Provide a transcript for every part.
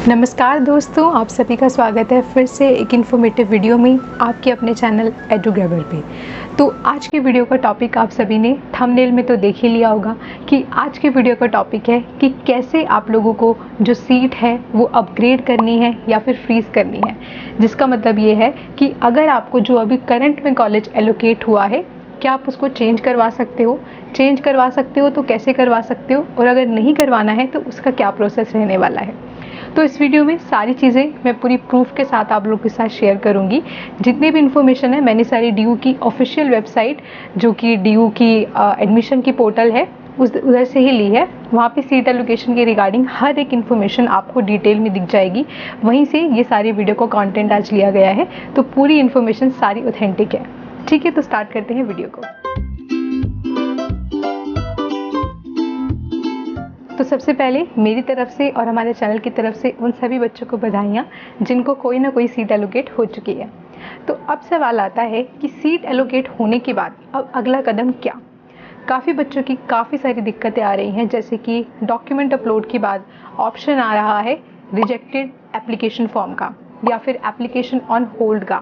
नमस्कार दोस्तों, आप सभी का स्वागत है फिर से एक इन्फॉर्मेटिव वीडियो में आपके अपने चैनल एडुग्रैबर पे। तो आज के वीडियो का टॉपिक आप सभी ने थंबनेल में तो देख ही लिया होगा कि आज के वीडियो का टॉपिक है कि कैसे आप लोगों को जो सीट है वो अपग्रेड करनी है या फिर फ्रीज़ करनी है। जिसका मतलब ये है कि अगर आपको जो अभी करंट में कॉलेज एलोकेट हुआ है, क्या आप उसको चेंज करवा सकते हो? चेंज करवा सकते हो तो कैसे करवा सकते हो, और अगर नहीं करवाना है तो उसका क्या प्रोसेस रहने वाला है। तो इस वीडियो में सारी चीज़ें मैं पूरी प्रूफ के साथ आप लोगों के साथ शेयर करूंगी। जितने भी इन्फॉर्मेशन है मैंने सारी DU की ऑफिशियल वेबसाइट, जो कि DU की एडमिशन की पोर्टल है, उधर से ही ली है। वहाँ पे सीट एलोकेशन के रिगार्डिंग हर एक इन्फॉर्मेशन आपको डिटेल में दिख जाएगी। वहीं से ये सारी वीडियो का कंटेंट आज लिया गया है, तो पूरी इन्फॉर्मेशन सारी ऑथेंटिक है। ठीक है, तो स्टार्ट करते हैं वीडियो को। तो सबसे पहले मेरी तरफ से और हमारे चैनल की तरफ से उन सभी बच्चों को बधाइयाँ जिनको कोई ना कोई सीट एलोकेट हो चुकी है। तो अब सवाल आता है कि सीट एलोकेट होने के बाद अब अगला कदम क्या। काफ़ी बच्चों की काफ़ी सारी दिक्कतें आ रही हैं, जैसे कि डॉक्यूमेंट अपलोड के बाद ऑप्शन आ रहा है रिजेक्टेड एप्लीकेशन फॉर्म का या फिर एप्लीकेशन ऑन होल्ड का।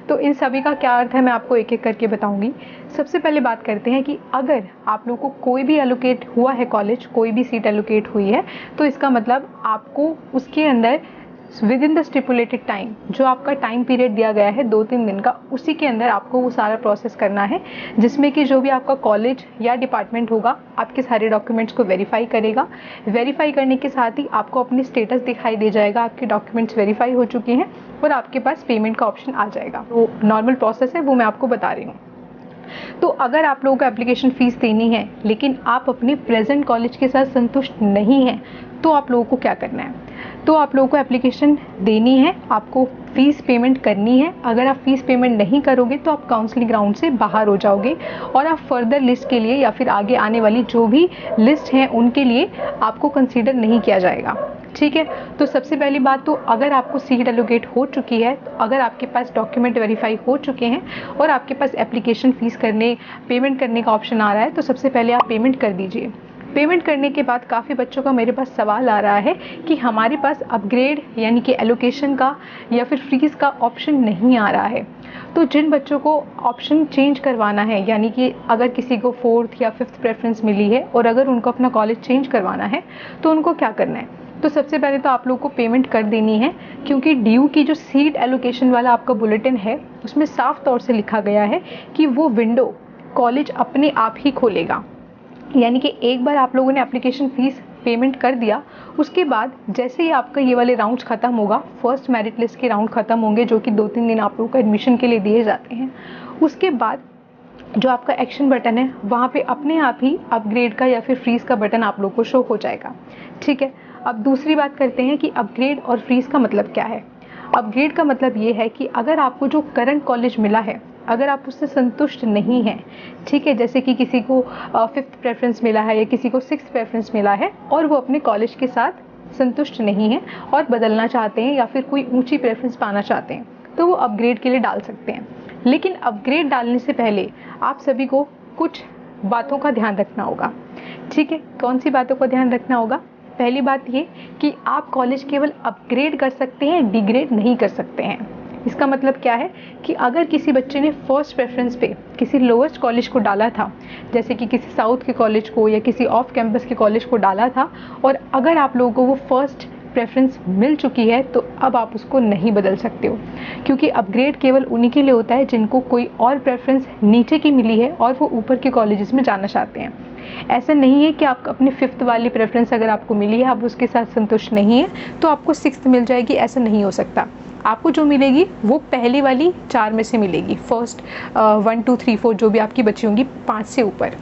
तो इन सभी का क्या अर्थ है मैं आपको एक एक करके बताऊंगी। सबसे पहले बात करते हैं कि अगर आप लोगों को कोई भी एलोकेट हुआ है कॉलेज, कोई भी सीट एलोकेट हुई है, तो इसका मतलब आपको उसके अंदर with in the stipulated time, जो आपका टाइम पीरियड दिया गया है 2-3 दिन का, उसी के अंदर आपको वो सारा प्रोसेस करना है, जिसमें कि जो भी आपका कॉलेज या डिपार्टमेंट होगा आपके सारे डॉक्यूमेंट्स को वेरीफाई करेगा। वेरीफाई करने के साथ ही आपको अपनी स्टेटस दिखाई दे जाएगा, आपके डॉक्यूमेंट्स वेरीफाई हो चुके हैं और आपके पास पेमेंट का ऑप्शन आ जाएगा। तो नॉर्मल प्रोसेस है, वो मैं आपको बता रही हूँ। तो अगर आप लोगों को एप्लीकेशन फ़ीस देनी है लेकिन आप अपने प्रेजेंट कॉलेज के साथ संतुष्ट नहीं हैं, तो आप लोगों को क्या करना है। तो आप लोगों को एप्लीकेशन देनी है, आपको फ़ीस पेमेंट करनी है। अगर आप फ़ीस पेमेंट नहीं करोगे तो आप काउंसलिंग राउंड से बाहर हो जाओगे और आप फर्दर लिस्ट के लिए या फिर आगे आने वाली जो भी लिस्ट हैं उनके लिए आपको कंसीडर नहीं किया जाएगा। ठीक है, तो सबसे पहली बात, तो अगर आपको सीट एलोकेट हो चुकी है, तो अगर आपके पास डॉक्यूमेंट वेरीफाई हो चुके हैं और आपके पास एप्लीकेशन फ़ीस पेमेंट करने का ऑप्शन आ रहा है, तो सबसे पहले आप पेमेंट कर दीजिए। पेमेंट करने के बाद काफ़ी बच्चों का मेरे पास सवाल आ रहा है कि हमारे पास अपग्रेड यानी कि एलोकेशन का या फिर फ्रीज़ का ऑप्शन नहीं आ रहा है। तो जिन बच्चों को ऑप्शन चेंज करवाना है, यानी कि अगर किसी को 4th या 5th प्रेफरेंस मिली है और अगर उनको अपना कॉलेज चेंज करवाना है, तो उनको क्या करना है। तो सबसे पहले तो आप लोग को पेमेंट कर देनी है, क्योंकि DU की जो सीट एलोकेशन वाला आपका बुलेटिन है उसमें साफ तौर से लिखा गया है कि वो विंडो कॉलेज अपने आप ही खोलेगा। यानी कि एक बार आप लोगों ने एप्लीकेशन फ़ीस पेमेंट कर दिया, उसके बाद जैसे ही आपका ये वाले राउंड्स ख़त्म होगा, फर्स्ट मेरिट लिस्ट के राउंड ख़त्म होंगे, जो कि 2-3 दिन आप लोगों को एडमिशन के लिए दिए जाते हैं, उसके बाद जो आपका एक्शन बटन है वहाँ पे अपने आप ही अपग्रेड का या फिर फ्रीज़ का बटन आप लोग को शो हो जाएगा। ठीक है, अब दूसरी बात करते हैं कि अपग्रेड और फ्रीज़ का मतलब क्या है। अपग्रेड का मतलब ये है कि अगर आपको जो करंट कॉलेज मिला है, अगर आप उससे संतुष्ट नहीं हैं, ठीक है, जैसे कि किसी को 5th प्रेफरेंस मिला है या किसी को 6th प्रेफरेंस मिला है और वो अपने कॉलेज के साथ संतुष्ट नहीं है और बदलना चाहते हैं या फिर कोई ऊंची प्रेफरेंस पाना चाहते हैं, तो वो अपग्रेड के लिए डाल सकते हैं। लेकिन अपग्रेड डालने से पहले आप सभी को कुछ बातों का ध्यान रखना होगा। ठीक है, कौन सी बातों का ध्यान रखना होगा। पहली बात ये कि आप कॉलेज केवल अपग्रेड कर सकते हैं, डिग्रेड नहीं कर सकते हैं। इसका मतलब क्या है कि अगर किसी बच्चे ने फर्स्ट प्रेफरेंस पे किसी लोएस्ट कॉलेज को डाला था, जैसे कि किसी साउथ के कॉलेज को या किसी ऑफ कैंपस के कॉलेज को डाला था, और अगर आप लोगों को वो फर्स्ट प्रेफरेंस मिल चुकी है, तो अब आप उसको नहीं बदल सकते हो, क्योंकि अपग्रेड केवल उन्हीं के लिए होता है जिनको कोई और प्रेफरेंस नीचे की मिली है और वो ऊपर के कॉलेजेस में जाना चाहते हैं। ऐसा नहीं है कि आप अपनी 5th वाली प्रेफरेंस अगर आपको मिली है, आप उसके साथ संतुष्ट नहीं है तो आपको 6th मिल जाएगी, ऐसा नहीं हो सकता। आपको जो मिलेगी वो पहली वाली 4 में से मिलेगी, फर्स्ट 1 2 3 4 जो भी आपकी बची होंगी 5 से ऊपर।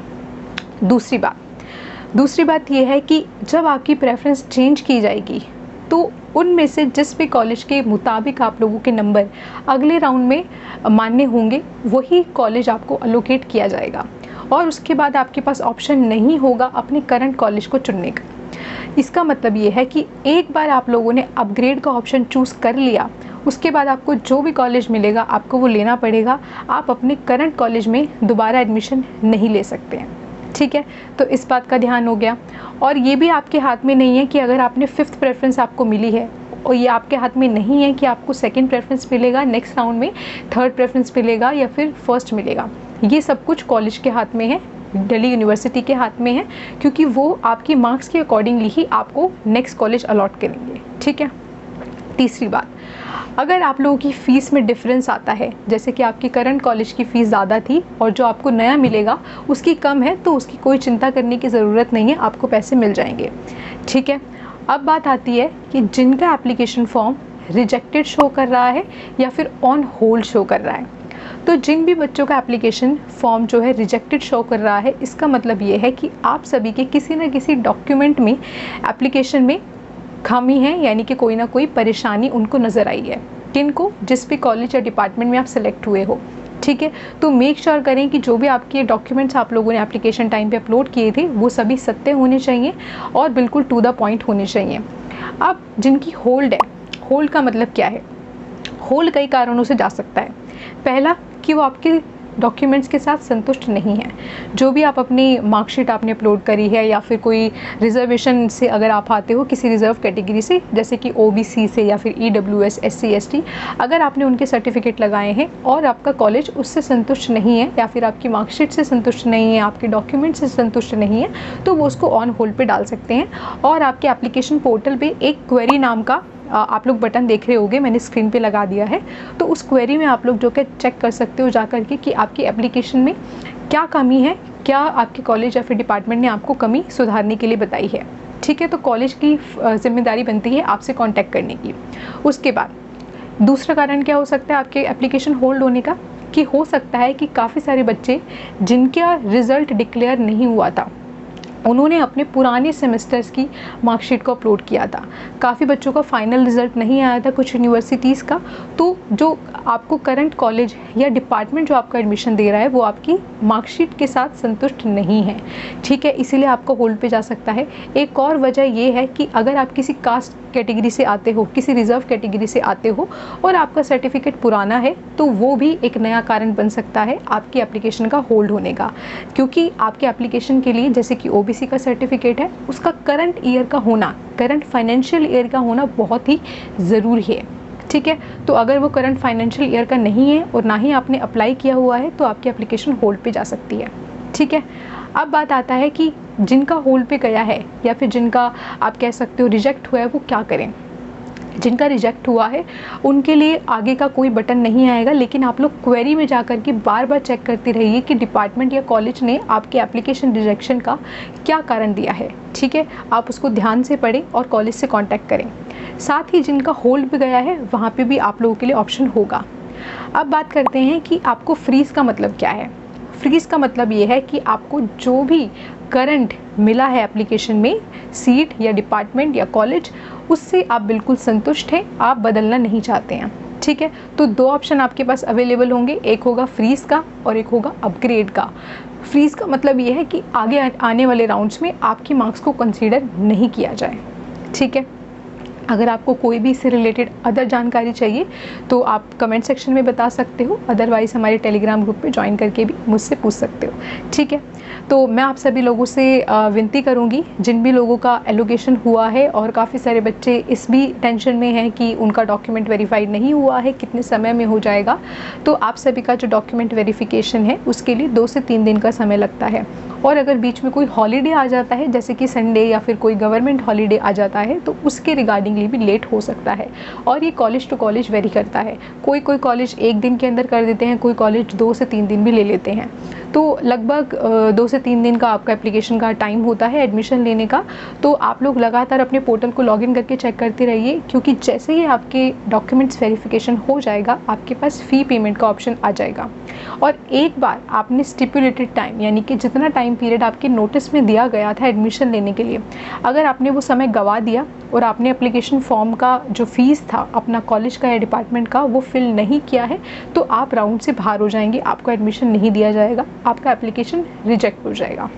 दूसरी बात ये है कि जब आपकी प्रेफरेंस चेंज की जाएगी तो उनमें से जिस भी कॉलेज के मुताबिक आप लोगों के नंबर अगले राउंड में मान्य होंगे, वही कॉलेज आपको अलोकेट किया जाएगा और उसके बाद आपके पास ऑप्शन नहीं होगा अपने करंट कॉलेज को चुनने का। इसका मतलब ये है कि एक बार आप लोगों ने अपग्रेड का ऑप्शन चूज़ कर लिया, उसके बाद आपको जो भी कॉलेज मिलेगा आपको वो लेना पड़ेगा। आप अपने करंट कॉलेज में दोबारा एडमिशन नहीं ले सकते हैं। ठीक है, तो इस बात का ध्यान हो गया। और ये भी आपके हाथ में नहीं है कि अगर आपने 5th प्रेफरेंस आपको मिली है और ये आपके हाथ में नहीं है कि आपको सेकंड प्रेफरेंस मिलेगा, नेक्स्ट राउंड में थर्ड प्रेफरेंस मिलेगा या फिर फर्स्ट मिलेगा। ये सब कुछ कॉलेज के हाथ में है, दिल्ली यूनिवर्सिटी के हाथ में है, क्योंकि वो आपकी मार्क्स के अकॉर्डिंगली ही आपको नेक्स्ट कॉलेज अलॉट करेंगे। ठीक है। तीसरी बात, अगर आप लोगों की फ़ीस में डिफरेंस आता है, जैसे कि आपकी करंट कॉलेज की फ़ीस ज़्यादा थी और जो आपको नया मिलेगा उसकी कम है, तो उसकी कोई चिंता करने की ज़रूरत नहीं है, आपको पैसे मिल जाएंगे। ठीक है। अब बात आती है कि जिनका एप्लीकेशन फॉर्म रिजेक्टेड शो कर रहा है या फिर ऑन होल्ड शो कर रहा है, तो जिन भी बच्चों का एप्लीकेशन फॉर्म जो है रिजेक्टेड शो कर रहा है, इसका मतलब ये है कि आप सभी के किसी न किसी डॉक्यूमेंट में, एप्लीकेशन में खामी है, यानी कि कोई ना कोई परेशानी उनको नज़र आई है। किनको? जिस भी कॉलेज या डिपार्टमेंट में आप सेलेक्ट हुए हो। ठीक है। तो मेक श्योर करें कि जो भी आपके डॉक्यूमेंट्स आप लोगों ने एप्लीकेशन टाइम पे अपलोड किए थे वो सभी सत्य होने चाहिए और बिल्कुल टू द पॉइंट होने चाहिए। अब जिनकी होल्ड है, होल्ड का मतलब क्या है? होल्ड कई कारणों से जा सकता है। पहला कि वो आपके डॉक्यूमेंट्स के साथ संतुष्ट नहीं है। जो भी आप अपनी मार्कशीट आपने अपलोड करी है या फिर कोई रिजर्वेशन से अगर आप आते हो किसी रिजर्व कैटेगरी से, जैसे कि ओबीसी से या फिर ईडब्ल्यूएस, एससी, एसटी, अगर आपने उनके सर्टिफिकेट लगाए हैं और आपका कॉलेज उससे संतुष्ट नहीं है या फिर आपकी मार्कशीट से संतुष्ट नहीं है, आपके डॉक्यूमेंट से संतुष्ट नहीं है, तो वो उसको ऑन होल्ड पे डाल सकते हैं। और आपके एप्लीकेशन पोर्टल पे एक क्वेरी नाम का आप लोग बटन देख रहे होंगे, मैंने स्क्रीन पे लगा दिया है, तो उस क्वेरी में आप लोग जो कि चेक कर सकते हो जा करके कि आपकी एप्लीकेशन में क्या कमी है, क्या आपके कॉलेज या फिर डिपार्टमेंट ने आपको कमी सुधारने के लिए बताई है। ठीक है। तो कॉलेज की जिम्मेदारी बनती है आपसे कांटेक्ट करने की। उसके बाद दूसरा कारण क्या हो सकता है आपके एप्लीकेशन होल्ड होने का, कि हो सकता है कि काफ़ी सारे बच्चे जिनका रिज़ल्ट डिक्लेयर नहीं हुआ था, उन्होंने अपने पुराने सेमेस्टर्स की मार्कशीट को अपलोड किया था। काफ़ी बच्चों का फाइनल रिज़ल्ट नहीं आया था कुछ यूनिवर्सिटीज़ का, तो जो आपको करंट कॉलेज या डिपार्टमेंट जो आपका एडमिशन दे रहा है वो आपकी मार्कशीट के साथ संतुष्ट नहीं है। ठीक है। इसीलिए आपका होल्ड पे जा सकता है। एक और वजह ये है कि अगर आप किसी कास्ट कैटेगरी से आते हो, किसी रिजर्व कैटेगरी से आते हो और आपका सर्टिफिकेट पुराना है, तो वो भी एक नया कारण बन सकता है आपकी एप्लीकेशन का होल्ड होने का, क्योंकि आपके एप्लीकेशन के लिए जैसे कि ओबीसी का सर्टिफिकेट है, उसका करंट ईयर का होना, करंट फाइनेंशियल ईयर का होना बहुत ही ज़रूरी है। ठीक है। तो अगर वो करंट फाइनेंशियल ईयर का नहीं है और ना ही आपने अप्लाई किया हुआ है, तो आपकी एप्लीकेशन होल्ड पे जा सकती है। ठीक है। अब बात आता है कि जिनका होल्ड पे गया है या फिर जिनका आप कह सकते हो रिजेक्ट हुआ है, वो क्या करें। जिनका रिजेक्ट हुआ है उनके लिए आगे का कोई बटन नहीं आएगा, लेकिन आप लोग क्वेरी में जाकर के बार बार चेक करते रहिए कि डिपार्टमेंट या कॉलेज ने आपके एप्लीकेशन रिजेक्शन का क्या कारण दिया है। ठीक है। आप उसको ध्यान से पढ़ें और कॉलेज से कांटेक्ट करें। साथ ही जिनका होल्ड पे गया है वहाँ पे भी आप लोगों के लिए ऑप्शन होगा। अब बात करते हैं कि आपको फ्रीज़ का मतलब क्या है। फ्रीज़ का मतलब ये है कि आपको जो भी करंट मिला है एप्लीकेशन में, सीट या डिपार्टमेंट या कॉलेज, उससे आप बिल्कुल संतुष्ट हैं, आप बदलना नहीं चाहते हैं। ठीक है। तो दो ऑप्शन आपके पास अवेलेबल होंगे, एक होगा फ्रीज़ का और एक होगा अपग्रेड का। फ्रीज़ का मतलब ये है कि आगे आने वाले राउंड्स में आपकी मार्क्स को कंसीडर नहीं किया जाए। ठीक है। अगर आपको कोई भी इससे रिलेटेड अदर जानकारी चाहिए तो आप कमेंट सेक्शन में बता सकते हो, अदरवाइज़ हमारे टेलीग्राम ग्रुप पे ज्वाइन करके भी मुझसे पूछ सकते हो। ठीक है। तो मैं आप सभी लोगों से विनती करूंगी, जिन भी लोगों का एलोकेशन हुआ है और काफ़ी सारे बच्चे इस भी टेंशन में हैं कि उनका डॉक्यूमेंट वेरीफाइड नहीं हुआ है, कितने समय में हो जाएगा, तो आप सभी का जो डॉक्यूमेंट वेरिफिकेशन है उसके लिए 2 से 3 दिन का समय लगता है। और अगर बीच में कोई हॉलीडे आ जाता है, जैसे कि संडे या फिर कोई गवर्नमेंट हॉलीडे आ जाता है, तो उसके रिगार्डिंगली भी लेट हो सकता है। और ये कॉलेज टू कॉलेज वेरी करता है। कोई कॉलेज 1 दिन के अंदर कर देते हैं, कोई कॉलेज 2 से 3 दिन भी ले लेते हैं। तो लगभग 2 से 3 दिन का आपका एप्लीकेशन का टाइम होता है एडमिशन लेने का। तो आप लोग लगातार अपने पोर्टल को लॉगिन करके चेक करते रहिए, क्योंकि जैसे ही आपके डॉक्यूमेंट्स वेरिफिकेशन हो जाएगा, आपके पास फ़ी पेमेंट का ऑप्शन आ जाएगा। और एक बार आपने स्टिपुलेटेड टाइम, यानी कि जितना टाइम पीरियड आपके नोटिस में दिया गया था एडमिशन लेने के लिए, अगर आपने वो समय गंवा दिया और आपने एप्लीकेशन फॉर्म का जो फीस था अपना कॉलेज का या डिपार्टमेंट का वो फिल नहीं किया है, तो आप राउंड से बाहर हो जाएंगे, आपको एडमिशन नहीं दिया जाएगा, आपका एप्लीकेशन रिजेक्ट हो जाएगा।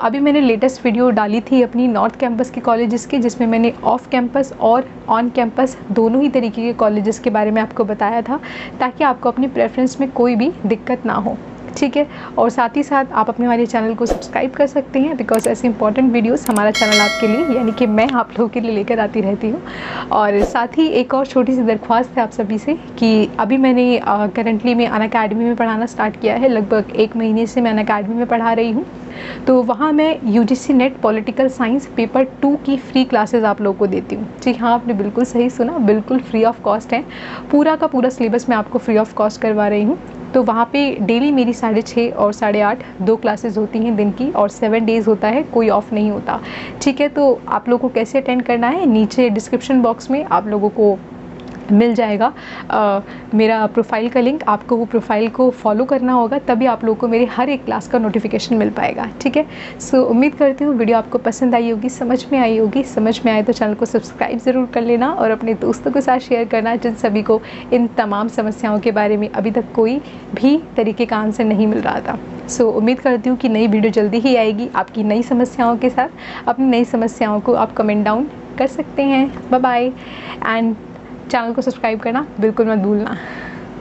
अभी मैंने लेटेस्ट वीडियो डाली थी अपनी नॉर्थ कैंपस के कॉलेजेस की, जिसमें मैंने ऑफ कैंपस और ऑन कैंपस दोनों ही तरीके के कॉलेजेस के बारे में आपको बताया था, ताकि आपको अपनी प्रेफरेंस में कोई भी दिक्कत ना हो। ठीक है। और साथ ही साथ आप अपने हमारे चैनल को सब्सक्राइब कर सकते हैं, बिकॉज ऐसे इंपॉर्टेंट वीडियोस हमारा चैनल आपके लिए यानी कि मैं आप लोगों के लिए लेकर आती रहती हूँ। और साथ ही एक और छोटी सी दरख्वास्त है आप सभी से कि अभी मैंने करंटली मैं अनअकैडमी में पढ़ाना स्टार्ट किया है। लगभग 1 महीने से मैं अनअकैडमी में पढ़ा रही हूँ। तो वहाँ मैं UGC net political science paper 2 की फ्री क्लासेस आप लोगों को देती हूँ। जी हाँ, आपने बिल्कुल सही सुना, बिल्कुल फ्री ऑफ कॉस्ट है। पूरा का पूरा सिलेबस मैं आपको फ्री ऑफ कॉस्ट करवा रही हूँ। तो वहाँ पे डेली मेरी 6:30 और 8:30 2 क्लासेस होती हैं दिन की, और 7 डेज़ होता है, कोई ऑफ नहीं होता। ठीक है, तो आप लोगों को कैसे अटेंड करना है, नीचे डिस्क्रिप्शन बॉक्स में आप लोगों को मिल जाएगा मेरा प्रोफाइल का लिंक। आपको वो प्रोफाइल को फॉलो करना होगा, तभी आप लोगों को मेरे हर एक क्लास का नोटिफिकेशन मिल पाएगा। ठीक है, सो उम्मीद करती हूँ वीडियो आपको पसंद आई होगी, समझ में आई होगी। समझ में आए तो चैनल को सब्सक्राइब ज़रूर कर लेना और अपने दोस्तों के साथ शेयर करना, जिन सभी को इन तमाम समस्याओं के बारे में अभी तक कोई भी तरीके का आंसर नहीं मिल रहा था। सो उम्मीद करती हूँ कि नई वीडियो जल्दी ही आएगी आपकी नई समस्याओं के साथ। अपनी नई समस्याओं को आप कमेंट डाउन कर सकते हैं। बाय बाय, एंड चैनल को सब्सक्राइब करना बिल्कुल मत भूलना।